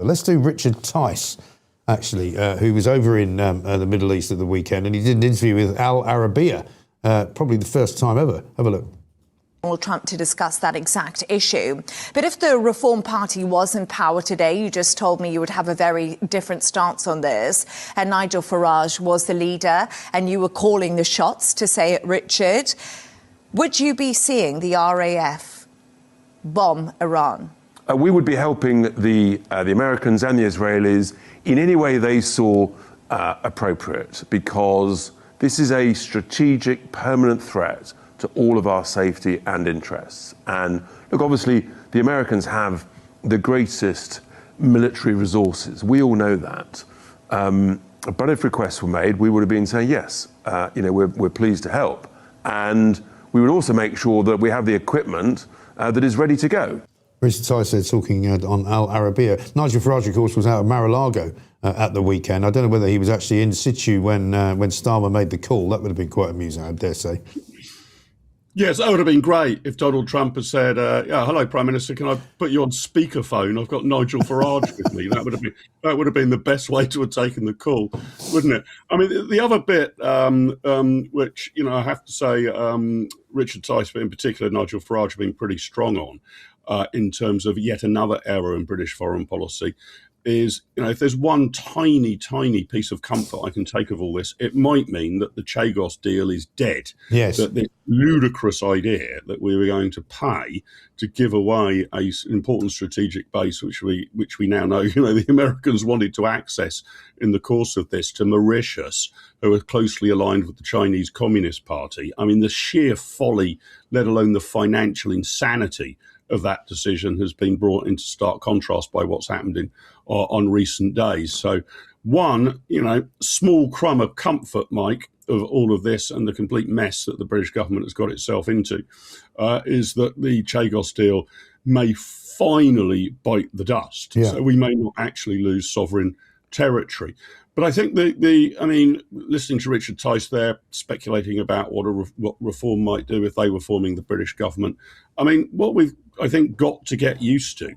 Let's do Richard Tice, actually, who was over in the Middle East at the weekend, and he did an interview with Al Arabiya, probably the first time ever. Have a look. Donald Trump to discuss that exact issue. But if the Reform Party was in power today, you just told me you would have a very different stance on this. And Nigel Farage was the leader, and you were calling the shots, to say it, Richard. Would you be seeing the RAF bomb Iran? We would be helping the Americans and the Israelis in any way they saw appropriate, because this is a strategic, permanent threat to all of our safety and interests. And look, obviously, the Americans have the greatest military resources. We all know that. But if requests were made, we would have been saying, yes, we're pleased to help. And we would also make sure that we have the equipment that is ready to go. Richard Tice there talking on Al Arabiya. Nigel Farage, of course, was out of Mar-a-Lago at the weekend. I don't know whether he was actually in situ when Starmer made the call. That would have been quite amusing, I dare say. Yes, that would have been great if Donald Trump had said, hello, Prime Minister, can I put you on speakerphone? I've got Nigel Farage with me. That would have been the best way to have taken the call, wouldn't it? I mean, the other bit, which, I have to say, Richard Tice, but in particular Nigel Farage, have been pretty strong on in terms of yet another error in British foreign policy, is, if there's one tiny, tiny piece of comfort I can take of all this, it might mean that the Chagos deal is dead. Yes. That this ludicrous idea that we were going to pay to give away an important strategic base, which we now know, the Americans wanted to access in the course of this, to Mauritius, who are closely aligned with the Chinese Communist Party. I mean, the sheer folly, let alone the financial insanity of that decision, has been brought into stark contrast by what's happened on recent days. So one, small crumb of comfort, Mike, of all of this and the complete mess that the British government has got itself into, is that the Chagos deal may finally bite the dust. Yeah. So we may not actually lose sovereign territory. But I think listening to Richard Tice there, speculating about what reform might do if they were forming the British government, what we've, I think, got to get used to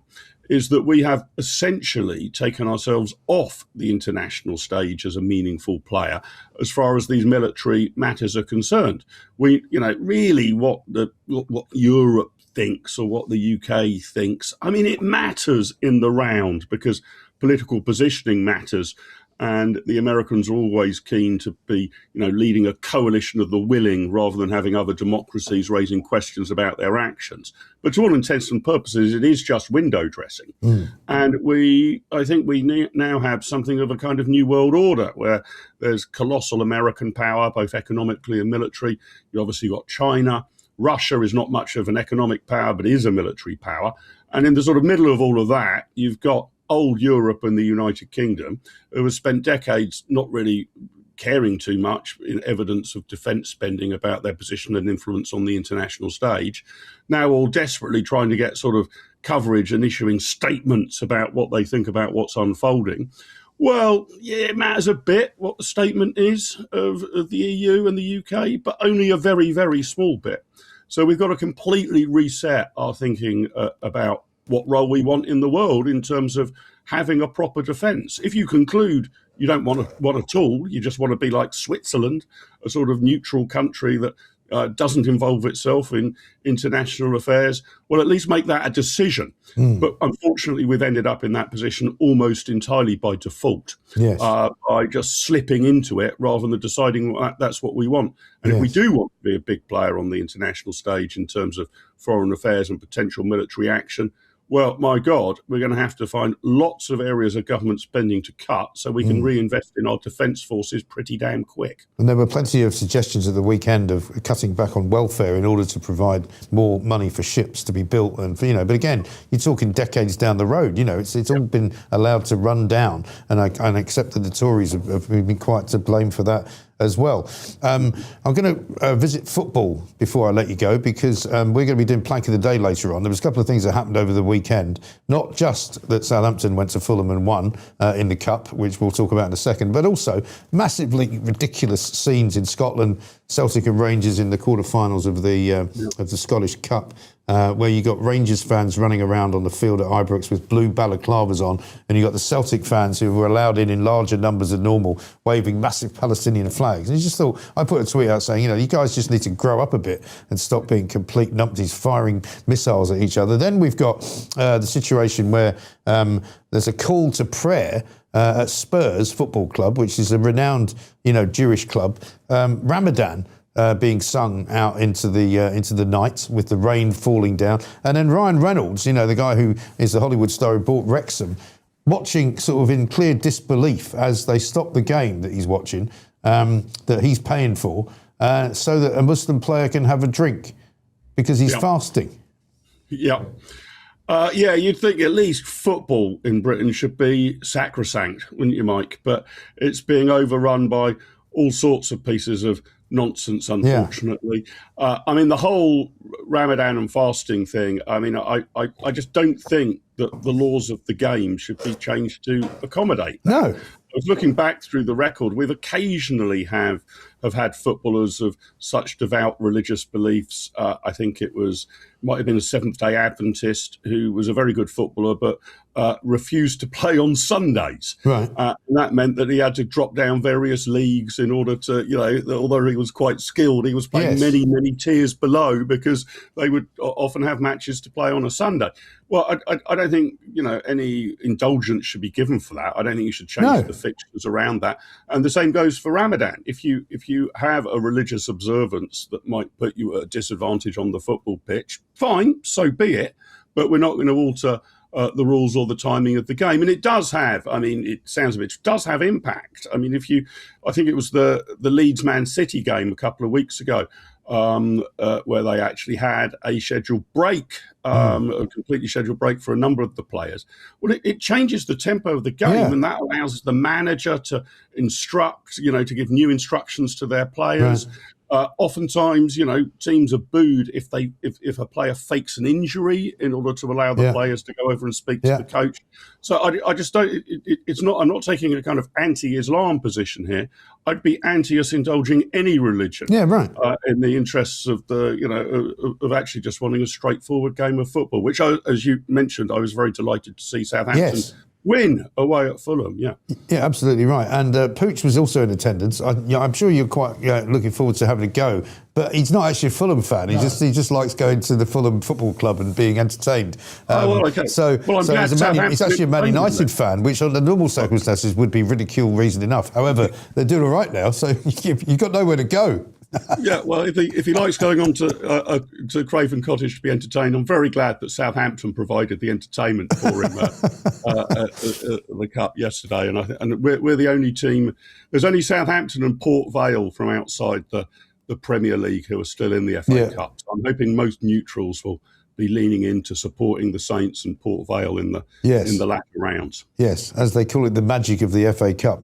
is that we have essentially taken ourselves off the international stage as a meaningful player as far as these military matters are concerned. We, really what Europe thinks or what the UK thinks, it matters in the round, because political positioning matters. And the Americans are always keen to be, leading a coalition of the willing rather than having other democracies raising questions about their actions. But to all intents and purposes, it is just window dressing. And I think we now have something of a kind of new world order where there's colossal American power, both economically and military. You obviously got China. Russia is not much of an economic power, but is a military power. And in the sort of middle of all of that, you've got old Europe and the United Kingdom, who have spent decades not really caring too much in evidence of defence spending about their position and influence on the international stage, now all desperately trying to get sort of coverage and issuing statements about what they think about what's unfolding. Well, yeah, it matters a bit what the statement is of the EU and the UK, but only a very, very small bit. So we've got to completely reset our thinking about what role we want in the world in terms of having a proper defence. If you conclude you don't want a tool, you just want to be like Switzerland, a sort of neutral country that doesn't involve itself in international affairs, well, at least make that a decision. But unfortunately, we've ended up in that position almost entirely by default, yes. By just slipping into it rather than deciding that's what we want. And yes. If we do want to be a big player on the international stage in terms of foreign affairs and potential military action, well, my God, we're going to have to find lots of areas of government spending to cut so we can reinvest in our defence forces pretty damn quick. And there were plenty of suggestions at the weekend of cutting back on welfare in order to provide more money for ships to be built. And, but again, you're talking decades down the road. It's all been allowed to run down. And I accept that the Tories have been quite to blame for that as well. I'm going to visit football before I let you go, because we're going to be doing Plank of the Day later on. There was a couple of things that happened over the weekend, not just that Southampton went to Fulham and won in the Cup, which we'll talk about in a second, but also massively ridiculous scenes in Scotland, Celtic and Rangers in the quarterfinals of the Scottish Cup where you got Rangers fans running around on the field at Ibrox with blue balaclavas on, and you got the Celtic fans who were allowed in larger numbers than normal, waving massive Palestinian flags. And you just thought, I put a tweet out saying, you guys just need to grow up a bit and stop being complete numpties firing missiles at each other. Then we've got the situation where there's a call to prayer at Spurs Football Club, which is a renowned, Jewish club. Ramadan being sung out into the night with the rain falling down, and then Ryan Reynolds, the guy who is the Hollywood star who bought Wrexham, watching sort of in clear disbelief as they stop the game that he's watching, that he's paying for, so that a Muslim player can have a drink because he's fasting. Yeah. You'd think at least football in Britain should be sacrosanct, wouldn't you, Mike? But it's being overrun by all sorts of pieces of nonsense, unfortunately. The whole Ramadan and fasting thing, I just don't think that the laws of the game should be changed to accommodate that. No. I was looking back through the record. We've occasionally have had footballers of such devout religious beliefs. I think might have been a Seventh-day Adventist who was a very good footballer, but refused to play on Sundays. Right. And that meant that he had to drop down various leagues in order to, although he was quite skilled, he was playing many, many tiers below because they would often have matches to play on a Sunday. Well, I don't think, any indulgence should be given for that. I don't think you should change the fixtures around that. And the same goes for Ramadan. If you have a religious observance that might put you at a disadvantage on the football pitch, fine, so be it. But we're not going to alter the rules or the timing of the game. And it does have, it sounds it does have impact. I think it was the Leeds Man City game a couple of weeks ago, where they actually had a scheduled break, a completely scheduled break for a number of the players. Well, it changes the tempo of the game, and that allows the manager to instruct, to give new instructions to their players. Right. Oftentimes, teams are booed if a player fakes an injury in order to allow the players to go over and speak to the coach. So I just don't. I'm not taking a kind of anti-Islam position here. I'd be anti us indulging any religion. Yeah, right. In the interests of of actually just wanting a straightforward game of football, which, as you mentioned, I was very delighted to see Southampton win away at Fulham. Yeah, absolutely right. And Pooch was also in attendance. I'm sure you're quite looking forward to having a go, but he's not actually a Fulham fan. He just likes going to the Fulham Football Club and being entertained. Okay. So he's actually a Man United fan, which under normal circumstances would be ridicule reason enough. However, they're doing all right now, so you've got nowhere to go. Yeah, well, if he likes going on to Craven Cottage to be entertained, I'm very glad that Southampton provided the entertainment for him at the Cup yesterday. And we're the only team. There's only Southampton and Port Vale from outside the Premier League who are still in the FA Cup. So I'm hoping most neutrals will be leaning into supporting the Saints and Port Vale in the latter rounds. Yes, as they call it, the magic of the FA Cup.